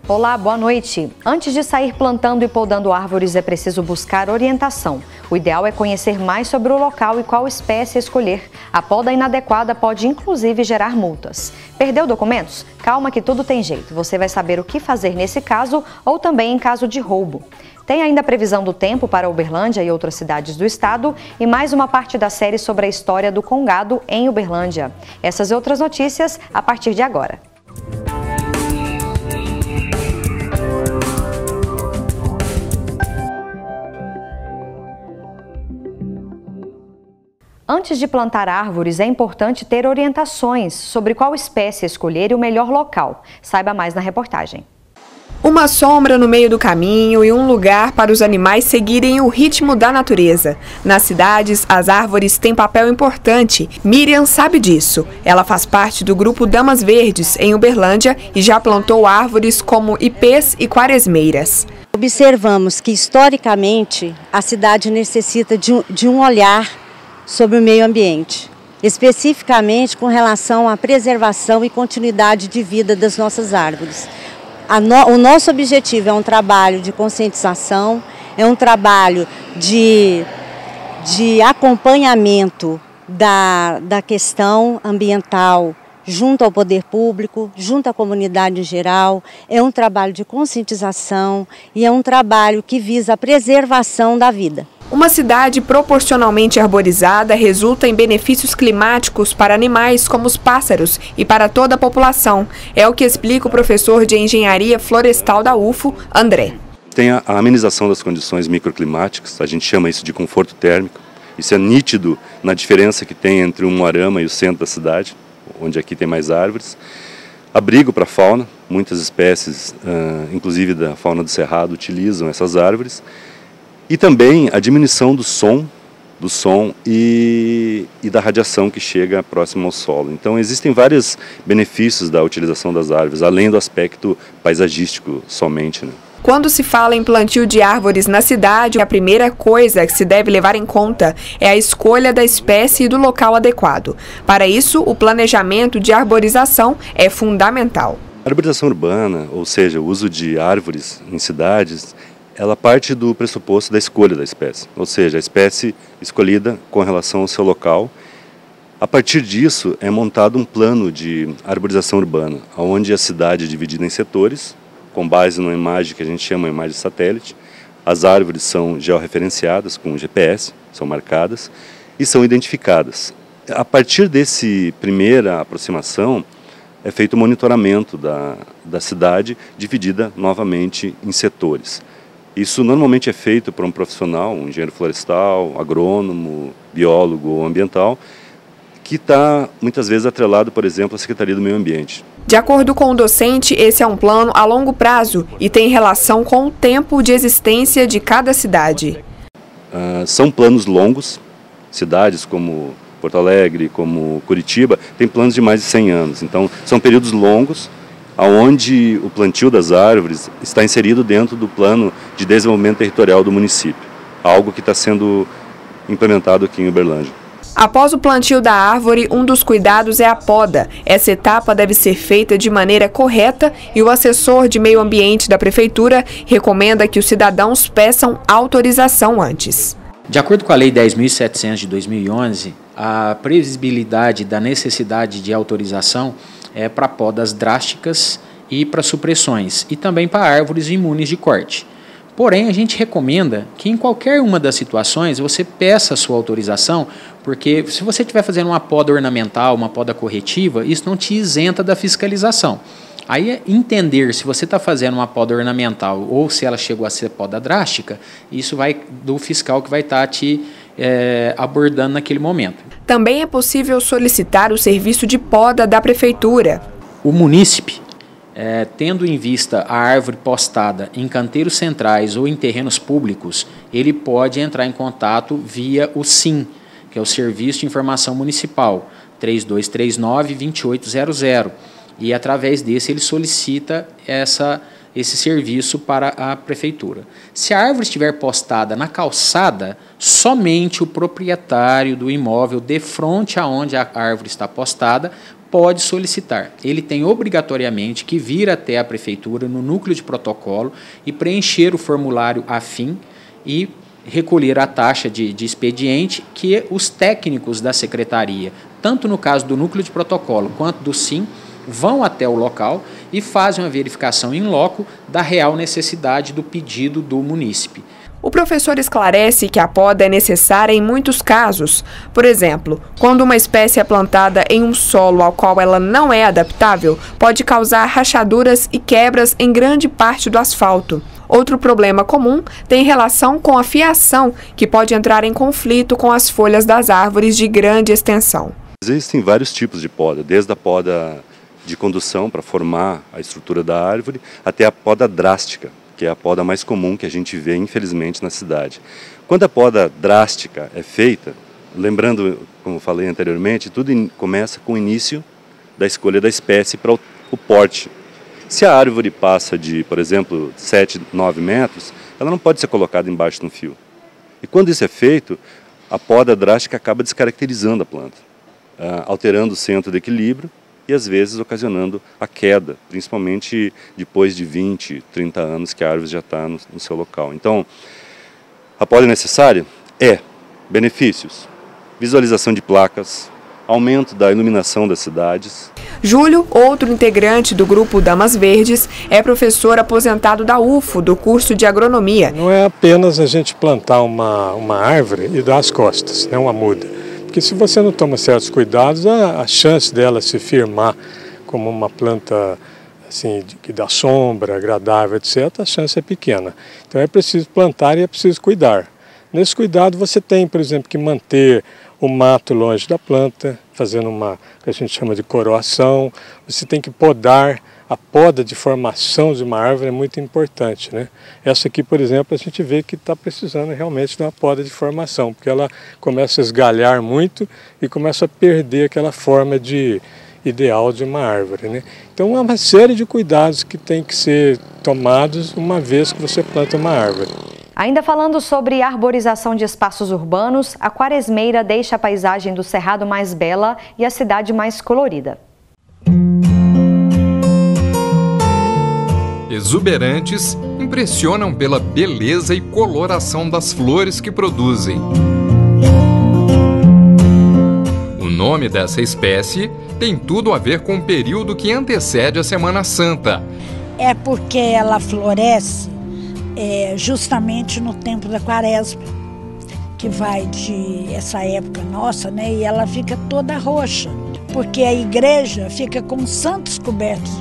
Olá, boa noite. Antes de sair plantando e podando árvores, é preciso buscar orientação. O ideal é conhecer mais sobre o local e qual espécie escolher. A poda inadequada pode, inclusive, gerar multas. Perdeu documentos? Calma que tudo tem jeito. Você vai saber o que fazer nesse caso ou também em caso de roubo. Tem ainda a previsão do tempo para Uberlândia e outras cidades do estado e mais uma parte da série sobre a história do congado em Uberlândia. Essas e outras notícias a partir de agora. Antes de plantar árvores, é importante ter orientações sobre qual espécie escolher e o melhor local. Saiba mais na reportagem. Uma sombra no meio do caminho e um lugar para os animais seguirem o ritmo da natureza. Nas cidades, as árvores têm papel importante. Miriam sabe disso. Ela faz parte do grupo Damas Verdes, em Uberlândia, e já plantou árvores como ipês e quaresmeiras. Observamos que, historicamente, a cidade necessita de um olhar sobre o meio ambiente, especificamente com relação à preservação e continuidade de vida das nossas árvores. O nosso objetivo é um trabalho de conscientização, é um trabalho de acompanhamento da questão ambiental junto ao poder público, junto à comunidade em geral, é um trabalho de conscientização e é um trabalho que visa a preservação da vida. Uma cidade proporcionalmente arborizada resulta em benefícios climáticos para animais como os pássaros e para toda a população. É o que explica o professor de Engenharia Florestal da UFO, André. Tem a amenização das condições microclimáticas, a gente chama isso de conforto térmico. Isso é nítido na diferença que tem entre o Umuarama e o centro da cidade, onde aqui tem mais árvores. Abrigo para a fauna, muitas espécies, inclusive da fauna do cerrado, utilizam essas árvores. E também a diminuição do som e da radiação que chega próximo ao solo. Então existem vários benefícios da utilização das árvores, além do aspecto paisagístico somente, né? Quando se fala em plantio de árvores na cidade, a primeira coisa que se deve levar em conta é a escolha da espécie e do local adequado. Para isso, o planejamento de arborização é fundamental. A arborização urbana, ou seja, o uso de árvores em cidades, ela parte do pressuposto da escolha da espécie, ou seja, a espécie escolhida com relação ao seu local. A partir disso, é montado um plano de arborização urbana, onde a cidade é dividida em setores, com base numa imagem que a gente chama de imagem satélite. As árvores são georreferenciadas com GPS, são marcadas e são identificadas. A partir dessa primeira aproximação, é feito o monitoramento da cidade, dividida novamente em setores. Isso normalmente é feito por um profissional, um engenheiro florestal, agrônomo, biólogo ou ambiental, que está muitas vezes atrelado, por exemplo, à Secretaria do Meio Ambiente. De acordo com o docente, esse é um plano a longo prazo e tem relação com o tempo de existência de cada cidade. São planos longos, cidades como Porto Alegre, como Curitiba, têm planos de mais de 100 anos. Então, são períodos longos, onde o plantio das árvores está inserido dentro do plano de desenvolvimento territorial do município, algo que está sendo implementado aqui em Uberlândia. Após o plantio da árvore, um dos cuidados é a poda. Essa etapa deve ser feita de maneira correta e o assessor de meio ambiente da prefeitura recomenda que os cidadãos peçam autorização antes. De acordo com a Lei 10.700 de 2011, a previsibilidade da necessidade de autorização é para podas drásticas e para supressões, e também para árvores imunes de corte. Porém, a gente recomenda que em qualquer uma das situações você peça a sua autorização, porque se você estiver fazendo uma poda ornamental, uma poda corretiva, isso não te isenta da fiscalização. Aí é entender se você está fazendo uma poda ornamental ou se ela chegou a ser poda drástica, isso vai do fiscal que vai estar te abordando naquele momento. Também é possível solicitar o serviço de poda da prefeitura. O munícipe, tendo em vista a árvore postada em canteiros centrais ou em terrenos públicos, ele pode entrar em contato via o SIM, que é o Serviço de Informação Municipal, 3239-2800. E através desse ele solicita esse serviço para a prefeitura. Se a árvore estiver postada na calçada, somente o proprietário do imóvel de frente aonde a árvore está postada pode solicitar. Ele tem obrigatoriamente que vir até a prefeitura no núcleo de protocolo e preencher o formulário afim e recolher a taxa de expediente que os técnicos da secretaria, tanto no caso do núcleo de protocolo quanto do SIM, vão até o local e fazem uma verificação in loco da real necessidade do pedido do munícipe. O professor esclarece que a poda é necessária em muitos casos. Por exemplo, quando uma espécie é plantada em um solo ao qual ela não é adaptável, pode causar rachaduras e quebras em grande parte do asfalto. Outro problema comum tem relação com a fiação, que pode entrar em conflito com as folhas das árvores de grande extensão. Existem vários tipos de poda, desde a poda de condução para formar a estrutura da árvore, até a poda drástica, que é a poda mais comum que a gente vê, infelizmente, na cidade. Quando a poda drástica é feita, lembrando, como falei anteriormente, tudo começa com o início da escolha da espécie para o porte. Se a árvore passa de, por exemplo, 7, 9 metros, ela não pode ser colocada embaixo de um fio. E quando isso é feito, a poda drástica acaba descaracterizando a planta, alterando o centro de equilíbrio, e às vezes ocasionando a queda, principalmente depois de 20, 30 anos que a árvore já está no seu local. Então, a poda é necessária? É. Benefícios: visualização de placas, aumento da iluminação das cidades. Júlio, outro integrante do grupo Damas Verdes, é professor aposentado da UFO, do curso de agronomia. Não é apenas a gente plantar uma árvore e dar as costas, né, uma muda. Porque se você não toma certos cuidados, a chance dela se firmar como uma planta assim, que dá sombra, agradável, etc., a chance é pequena. Então é preciso plantar e é preciso cuidar. Nesse cuidado você tem, por exemplo, que manter o mato longe da planta, fazendo uma que a gente chama de coroação. Você tem que podar. A poda de formação de uma árvore é muito importante, né? Essa aqui, por exemplo, a gente vê que está precisando realmente de uma poda de formação, porque ela começa a esgalhar muito e começa a perder aquela forma ideal de uma árvore, né? Então, há uma série de cuidados que tem que ser tomados uma vez que você planta uma árvore. Ainda falando sobre arborização de espaços urbanos, a quaresmeira deixa a paisagem do Cerrado mais bela e a cidade mais colorida. Exuberantes, impressionam pela beleza e coloração das flores que produzem. O nome dessa espécie tem tudo a ver com o período que antecede a Semana Santa. É porque ela floresce justamente no tempo da Quaresma, que vai de essa época nossa, né? E ela fica toda roxa, porque a igreja fica com os santos cobertos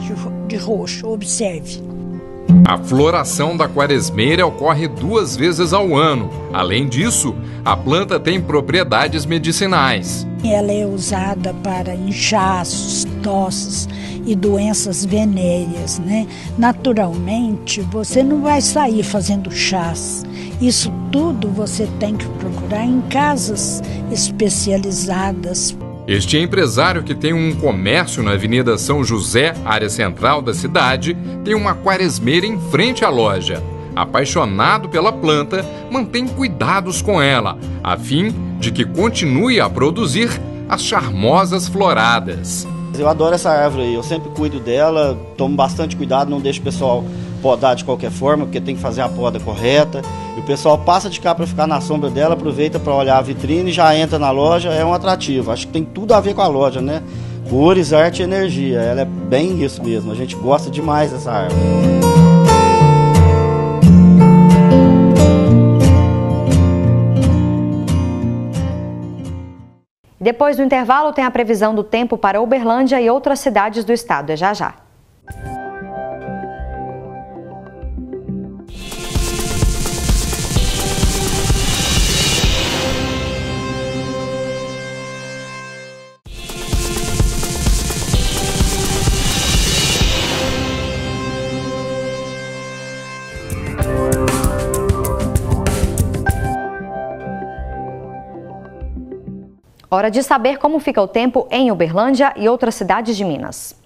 de roxo, observe. A floração da quaresmeira ocorre 2 vezes ao ano. Além disso, a planta tem propriedades medicinais. Ela é usada para inchaços, tosses e doenças venéreas, né? Naturalmente, você não vai sair fazendo chás. Isso tudo você tem que procurar em casas especializadas. Este empresário, que tem um comércio na Avenida São José, área central da cidade, tem uma quaresmeira em frente à loja. Apaixonado pela planta, mantém cuidados com ela, a fim de que continue a produzir as charmosas floradas. Eu adoro essa árvore aí, eu sempre cuido dela, tomo bastante cuidado, não deixo o pessoal podar de qualquer forma, porque tem que fazer a poda correta. E o pessoal passa de cá para ficar na sombra dela, aproveita para olhar a vitrine, já entra na loja, é um atrativo. Acho que tem tudo a ver com a loja, né? Cores, arte e energia, ela é bem isso mesmo, a gente gosta demais dessa árvore. Depois do intervalo tem a previsão do tempo para Uberlândia e outras cidades do estado. É já já. Hora de saber como fica o tempo em Uberlândia e outras cidades de Minas.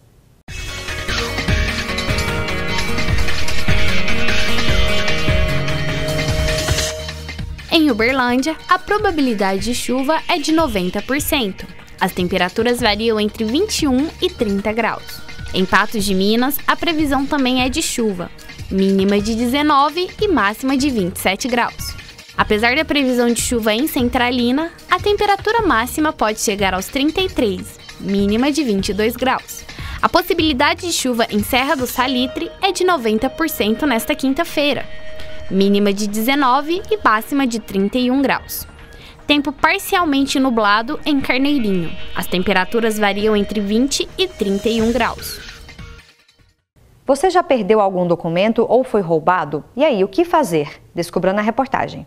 Em Uberlândia, a probabilidade de chuva é de 90%. As temperaturas variam entre 21 e 30 graus. Em Patos de Minas, a previsão também é de chuva, mínima de 19 e máxima de 27 graus. Apesar da previsão de chuva em Centralina, a temperatura máxima pode chegar aos 33, mínima de 22 graus. A possibilidade de chuva em Serra do Salitre é de 90% nesta quinta-feira, mínima de 19 e máxima de 31 graus. Tempo parcialmente nublado em Carneirinho. As temperaturas variam entre 20 e 31 graus. Você já perdeu algum documento ou foi roubado? E aí, o que fazer? Descubra na reportagem.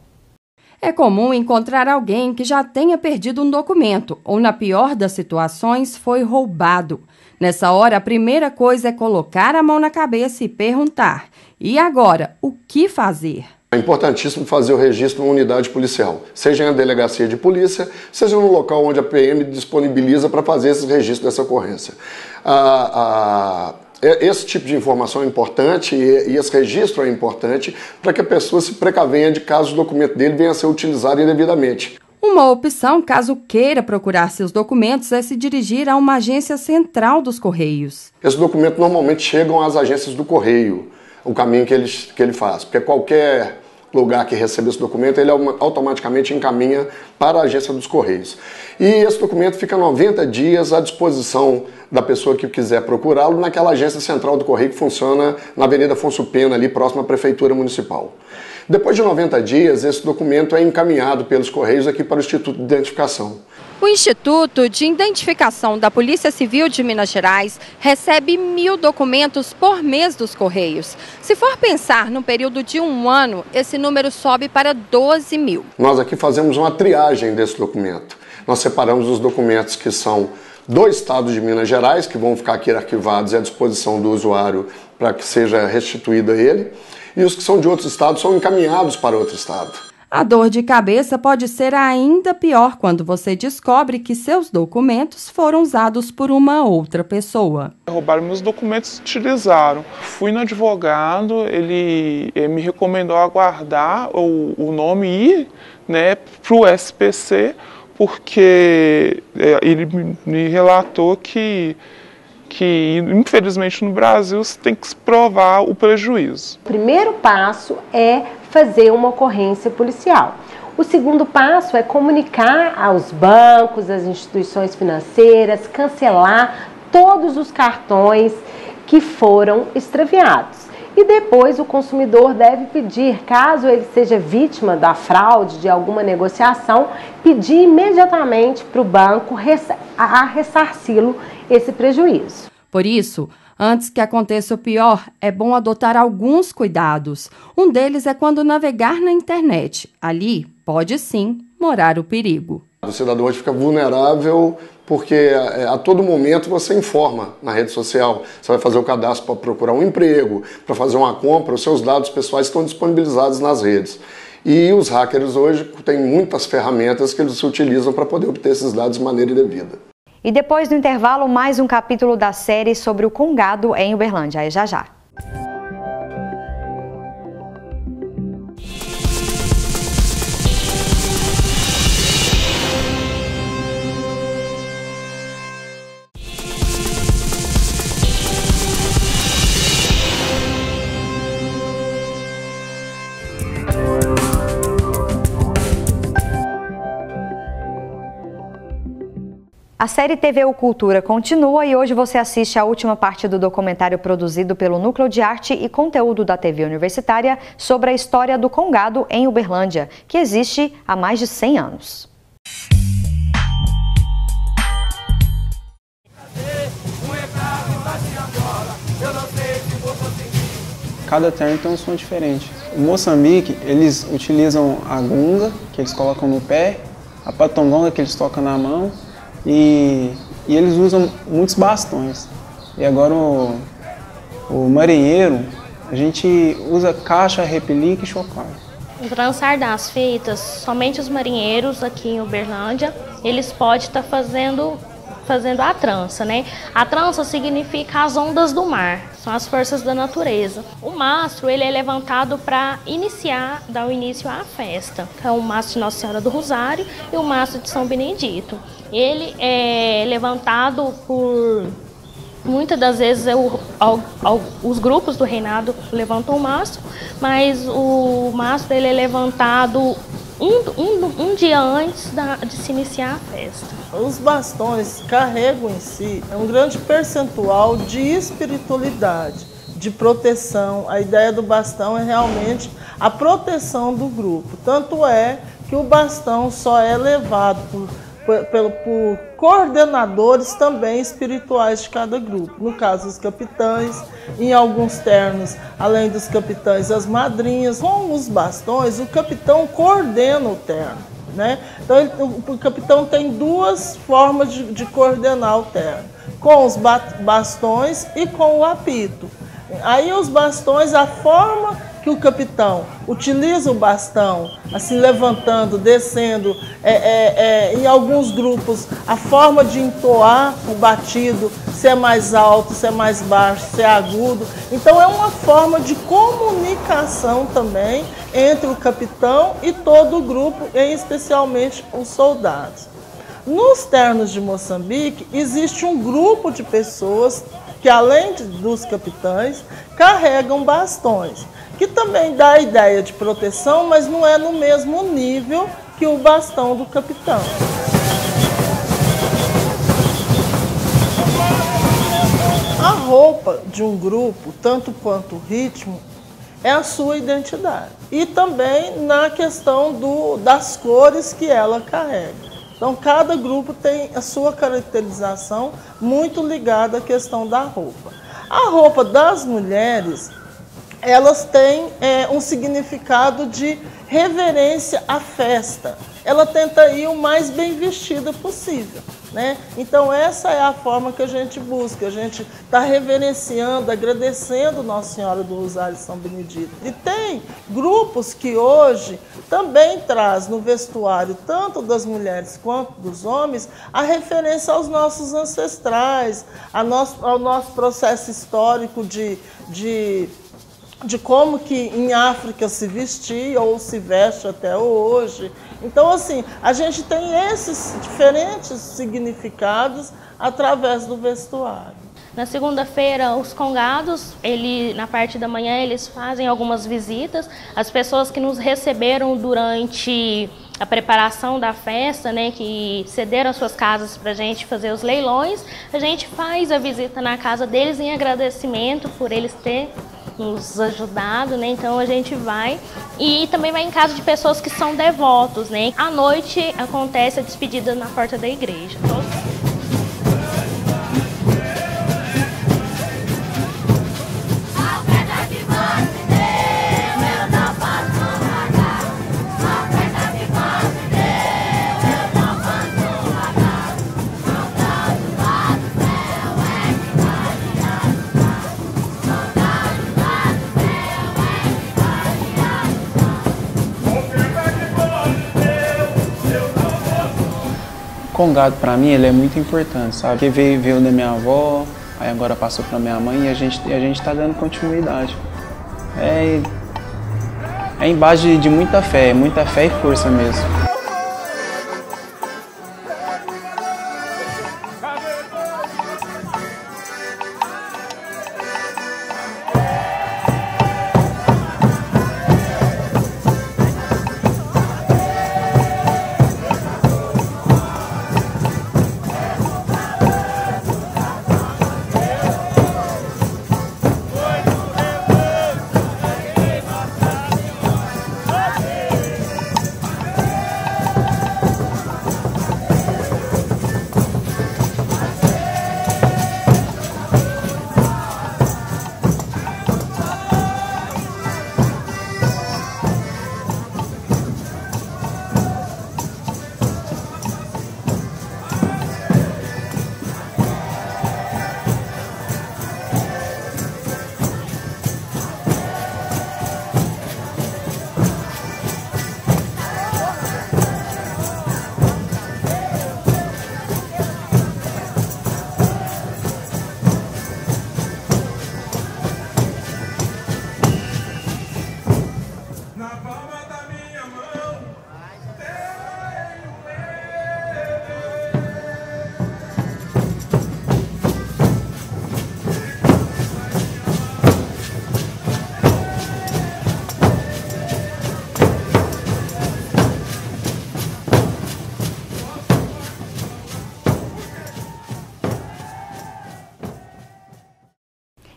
É comum encontrar alguém que já tenha perdido um documento ou, na pior das situações, foi roubado. Nessa hora, a primeira coisa é colocar a mão na cabeça e perguntar: e agora, o que fazer? É importantíssimo fazer o registro numa unidade policial, seja na delegacia de polícia, seja no local onde a PM disponibiliza para fazer esse registro dessa ocorrência. Esse tipo de informação é importante e esse registro é importante para que a pessoa se precavenha de caso o documento dele venha a ser utilizado indevidamente. Uma opção, caso queira procurar seus documentos, é se dirigir a uma agência central dos Correios. Esses documentos normalmente chegam às agências do Correio, o caminho que ele faz, porque qualquer lugar que recebe esse documento, ele automaticamente encaminha para a agência dos Correios. E esse documento fica 90 dias à disposição da pessoa que quiser procurá-lo naquela agência central do Correio que funciona na Avenida Afonso Pena, ali próximo à Prefeitura Municipal. Depois de 90 dias, esse documento é encaminhado pelos Correios aqui para o Instituto de Identificação. O Instituto de Identificação da Polícia Civil de Minas Gerais recebe 1.000 documentos por mês dos Correios. Se for pensar no período de um ano, esse número sobe para 12.000. Nós aqui fazemos uma triagem desse documento. Nós separamos os documentos que são do Estado de Minas Gerais, que vão ficar aqui arquivados e à disposição do usuário para que seja restituído a ele, e os que são de outros estados são encaminhados para outro estado. A dor de cabeça pode ser ainda pior quando você descobre que seus documentos foram usados por uma outra pessoa. Roubaram meus documentos e utilizaram. Fui no advogado, ele me recomendou aguardar o nome ir, né, para o SPC, porque ele me relatou que infelizmente no Brasil você tem que provar o prejuízo. O primeiro passo é fazer uma ocorrência policial. O segundo passo é comunicar aos bancos, às instituições financeiras, cancelar todos os cartões que foram extraviados. E depois o consumidor deve pedir, caso ele seja vítima da fraude, de alguma negociação, pedir imediatamente para o banco ressarci-lo esse prejuízo. Por isso, antes que aconteça o pior, é bom adotar alguns cuidados. Um deles é quando navegar na internet. Ali pode sim morar o perigo. O cidadão hoje fica vulnerável porque a todo momento você informa na rede social. Você vai fazer o cadastro para procurar um emprego, para fazer uma compra, os seus dados pessoais estão disponibilizados nas redes. E os hackers hoje têm muitas ferramentas que eles utilizam para poder obter esses dados de maneira indevida. E depois do intervalo, mais um capítulo da série sobre o Congado em Uberlândia. É já já. A série TV O Cultura continua e hoje você assiste a última parte do documentário produzido pelo Núcleo de Arte e Conteúdo da TV Universitária sobre a história do Congado em Uberlândia, que existe há mais de 100 anos. Cada terno tem um som diferente. O Moçambique, eles utilizam a gunga, que eles colocam no pé, a patongonga, que eles tocam na mão, e eles usam muitos bastões. E agora o marinheiro, a gente usa caixa, repelique e chocalho. O trançar das fitas, somente os marinheiros aqui em Uberlândia, eles podem estar fazendo fazendo a trança, né? A trança significa as ondas do mar, são as forças da natureza. O mastro, ele é levantado para dar o início à festa, que é o mastro de Nossa Senhora do Rosário e o mastro de São Benedito. Ele é levantado por... Muitas das vezes os grupos do reinado levantam o mastro, mas o mastro ele é levantado um dia antes de se iniciar a festa. Os bastões carregam em si um grande percentual de espiritualidade, de proteção. A ideia do bastão é realmente a proteção do grupo. Tanto é que o bastão só é levado por coordenadores também espirituais de cada grupo. No caso, os capitães, em alguns ternos, além dos capitães, as madrinhas. Com os bastões, o capitão coordena o terno, né? Então, o capitão tem duas formas de coordenar o terno, com os bastões e com o apito. Aí os bastões, a forma que o capitão utiliza o bastão, assim levantando, descendo, em alguns grupos, a forma de entoar o batido, se é mais alto, se é mais baixo, se é agudo. Então é uma forma de comunicação também entre o capitão e todo o grupo, e especialmente os soldados. Nos ternos de Moçambique, existe um grupo de pessoas que, além dos capitães, carregam bastões, que também dá a ideia de proteção, mas não é no mesmo nível que o bastão do capitão. A roupa de um grupo, tanto quanto o ritmo, é a sua identidade. E também na questão das cores que ela carrega. Então, cada grupo tem a sua caracterização muito ligada à questão da roupa. A roupa das mulheres, elas têm um significado de reverência à festa. Ela tenta ir o mais bem vestida possível, né? Então essa é a forma que a gente busca, a gente está reverenciando, agradecendo Nossa Senhora do Rosário e São Benedito. E tem grupos que hoje também traz no vestuário, tanto das mulheres quanto dos homens, a referência aos nossos ancestrais, ao nosso processo histórico de como que em África se vestia ou se veste até hoje. Então, assim, a gente tem esses diferentes significados através do vestuário. Na segunda-feira, os congados, na parte da manhã, eles fazem algumas visitas. As pessoas que nos receberam durante a preparação da festa, né, que cederam suas casas para a gente fazer os leilões, a gente faz a visita na casa deles em agradecimento por eles terem nos ajudado, né? Então a gente vai e também vai em casa de pessoas que são devotos, né? À noite acontece a despedida na porta da igreja. O congado, para mim, ele é muito importante, sabe? Porque veio da minha avó, aí agora passou para minha mãe e a gente está dando continuidade. É em base de muita fé e força mesmo.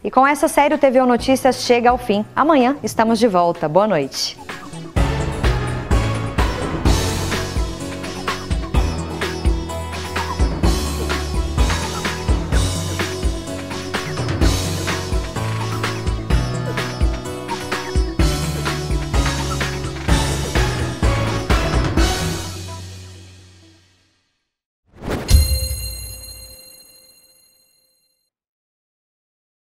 E com essa série, o TVU Notícias chega ao fim. Amanhã estamos de volta. Boa noite.